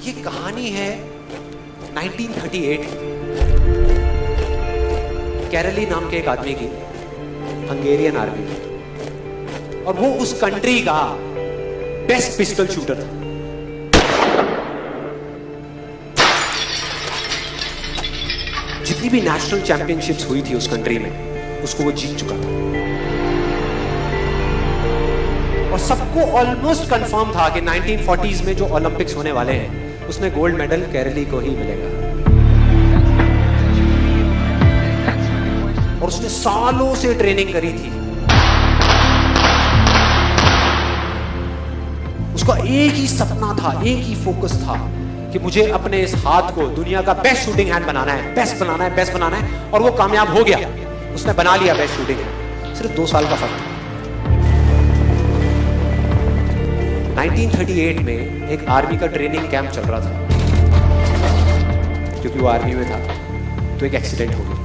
ये कहानी है 1938 कैरली नाम के एक आदमी की, हंगेरियन आर्मी में, और वो उस कंट्री का बेस्ट पिस्टल शूटर था। जितनी भी नेशनल चैंपियनशिप्स हुई थी उस कंट्री में, उसको वो जीत चुका था। और सबको ऑलमोस्ट कंफर्म था कि 1940s में जो ओलंपिक्स होने वाले हैं उसमें गोल्ड मेडल कैरली को ही मिलेगा। और उसने सालों से ट्रेनिंग करी थी। उसका एक ही सपना था, एक ही फोकस था कि मुझे अपने इस हाथ को दुनिया का बेस्ट शूटिंग हैंड बनाना है, बेस्ट बनाना है, बेस्ट बनाना है। और वो कामयाब हो गया, उसने बना लिया बेस्ट शूटिंग हैंड। सिर्फ 2 साल का फर्क था। 1938 में एक आर्मी का ट्रेनिंग कैंप चल रहा था, क्योंकि वो आर्मी में था, तो एक एक्सीडेंट हो गया।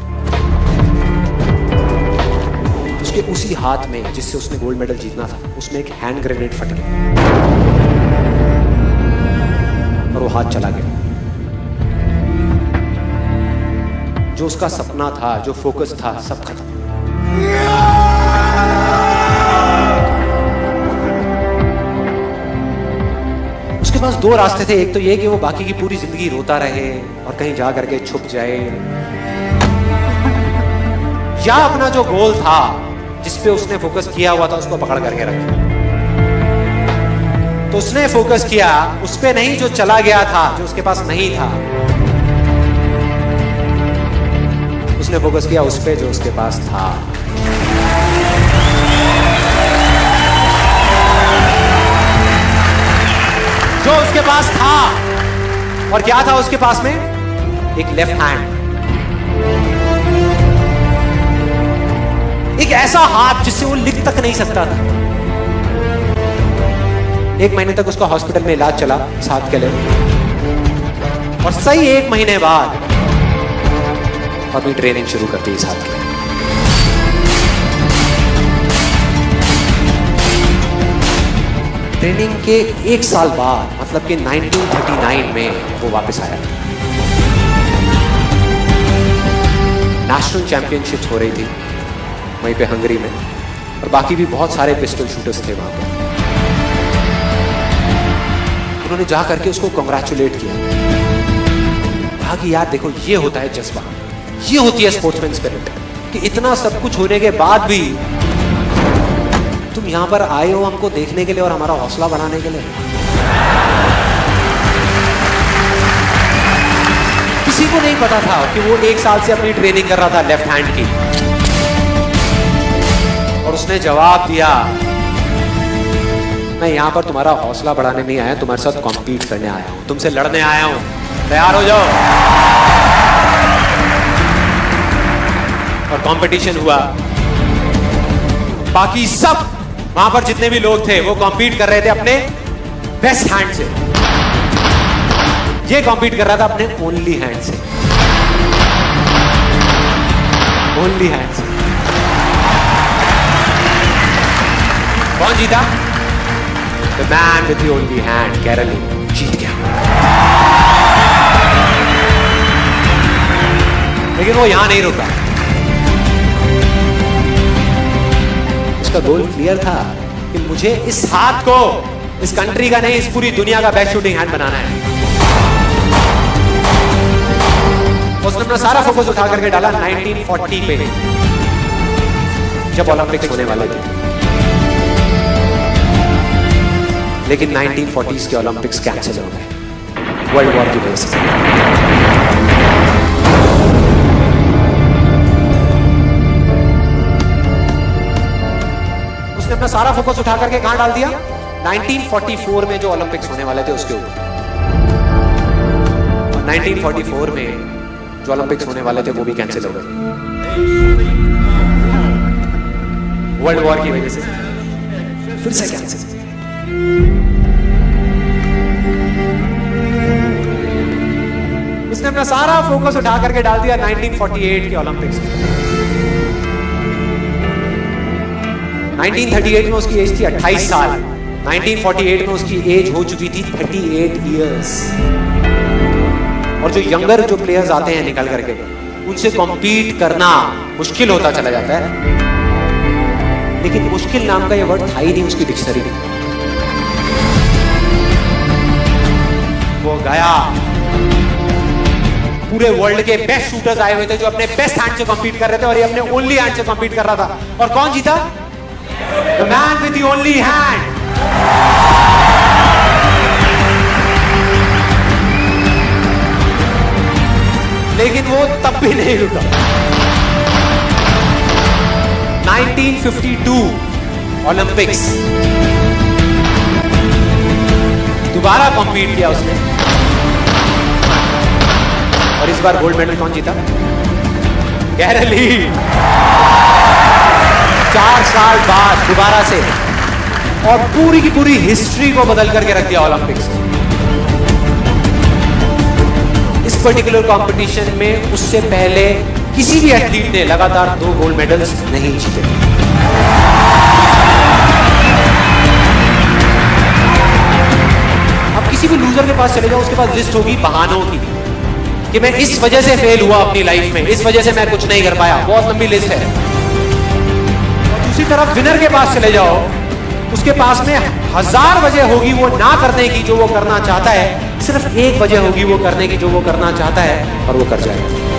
उसके उसी हाथ में जिससे उसने गोल्ड मेडल जीतना था, उसमें एक हैंड ग्रेनेड फट गया और वो हाथ चला गया। जो उसका सपना था, जो फोकस था, सब खत्म। उसके पास 2 रास्ते थे। एक तो ये कि वो बाकी की पूरी जिंदगी रोता रहे और कहीं जा करके छुप जाए, या अपना जो गोल था जिस पे उसने फोकस किया हुआ था उसको पकड़ करके रखे। तो उसने फोकस किया उस पे नहीं जो चला गया था, जो उसके पास नहीं था। उसने फोकस किया उस पे जो उसके पास था। जो उसके पास था, और क्या था उसके पास में? एक लेफ्ट हैंड, एक ऐसा हाथ जिससे वो लिख तक नहीं सकता था। 1 महीने तक उसका हॉस्पिटल में इलाज चला इस हाथ के लिए, और सही 1 महीने बाद अपनी ट्रेनिंग शुरू कर दी इस हाथ के लिए। ट्रेनिंग के 1 साल बाद, मतलब कि 1939 में वो वापस आया। नेशनल चैंपियनशिप्स हो रही थी वहीं पे हंगरी में, और बाकी भी बहुत सारे पिस्टल शूटर्स थे वहां पे। उन्होंने जा करके उसको कांग्रेचुलेट किया, कहा कि यार देखो, ये होता है जज्बा, ये होती है स्पोर्ट्समैन स्पिरिट, कि इतना सब कुछ होने के बाद भी तुम यहां पर आए हो हमको देखने के लिए और हमारा हौसला बढ़ाने के लिए। किसी को नहीं पता था कि वो 1 साल से अपनी ट्रेनिंग कर रहा था लेफ्ट हैंड की, और उसने जवाब दिया, मैं यहां पर तुम्हारा हौसला बढ़ाने नहीं आया, तुम्हारे साथ कॉम्पीट करने आया हूं, तुमसे लड़ने आया हूं, तैयार हो जाओ। और कंपटीशन हुआ। बाकी सब वहां पर जितने भी लोग थे वो कॉम्पीट कर रहे थे अपने बेस्ट हैंड से। ये कॉम्पीट कर रहा था अपने ओनली हैंड से, ओनली हैंड से। कौन जीता? The man with the only hand, Kairali जीत गया। लेकिन वो यहां नहीं रुका। उसका गोल क्लियर था कि मुझे इस हाथ को इस कंट्री का नहीं, इस पूरी दुनिया का बेस्ट शूटिंग हैंड बनाना है। उसने अपना सारा फोकस उठा करके डाला 1940 पे, जब ओलंपिक्स होने वाले थे। लेकिन 1940s के ओलंपिक्स कैंसिल हो गए वर्ल्ड वॉर की वजह से। उसने अपना सारा फोकस उठा करके कहां डाल दिया? 1944 में जो ओलंपिक्स होने वाले थे उसके ऊपर। 1944 में जो ओलंपिक्स होने वाले थे वो भी कैंसिल हो गए वर्ल्ड वॉर की वजह से। फिर से कैंसिल। उसने अपना सारा फोकस उठा करके डाल दिया 1948 के ओलंपिक्स में। 1938 में उसकी एज थी 28 साल। 1948 में उसकी एज हो चुकी थी 38 इयर्स। और जो यंगर जो प्लेयर्स आते हैं निकल करके, उनसे कॉम्पीट करना मुश्किल होता चला जाता है। लेकिन मुश्किल नाम का ये वर्ड था ही नहीं उसकी डिक्शनरी में। वो गया, पूरे वर्ल्ड के बेस्ट शूटर्स आए हुए थे जो अपने बेस्ट हैंड से कॉम्पीट कर रहे थे, और ये अपने ओनली हैंड से कॉम्पीट कर रहा था। और कौन जीता? The man with the only hand. लेकिन वो तब भी नहीं रुका। 1952 ओलंपिक्स, दोबारा कॉम्पीट किया उसने, और इस बार गोल्ड मेडल कौन जीता? गैरल लीड। 4 साल बाद दोबारा से, और पूरी की पूरी हिस्ट्री को बदल करके रख दिया ओलंपिक्स। इस पर्टिकुलर कंपटीशन में उससे पहले किसी भी एथलीट ने लगातार 2 गोल्ड मेडल्स नहीं जीते। अब किसी भी लूजर के पास चले जाओ, उसके पास लिस्ट होगी बहानों की कि मैं इस वजह से फेल हुआ अपनी लाइफ में, इस वजह से मैं कुछ नहीं कर पाया। बहुत लंबी लिस्ट है। और दूसरी तरफ विनर के पास चले जाओ, उसके पास में 1000 वजह होगी वो ना करने की जो वो करना चाहता है, सिर्फ एक वजह होगी वो करने की जो वो करना चाहता है, और वो कर जाएगा।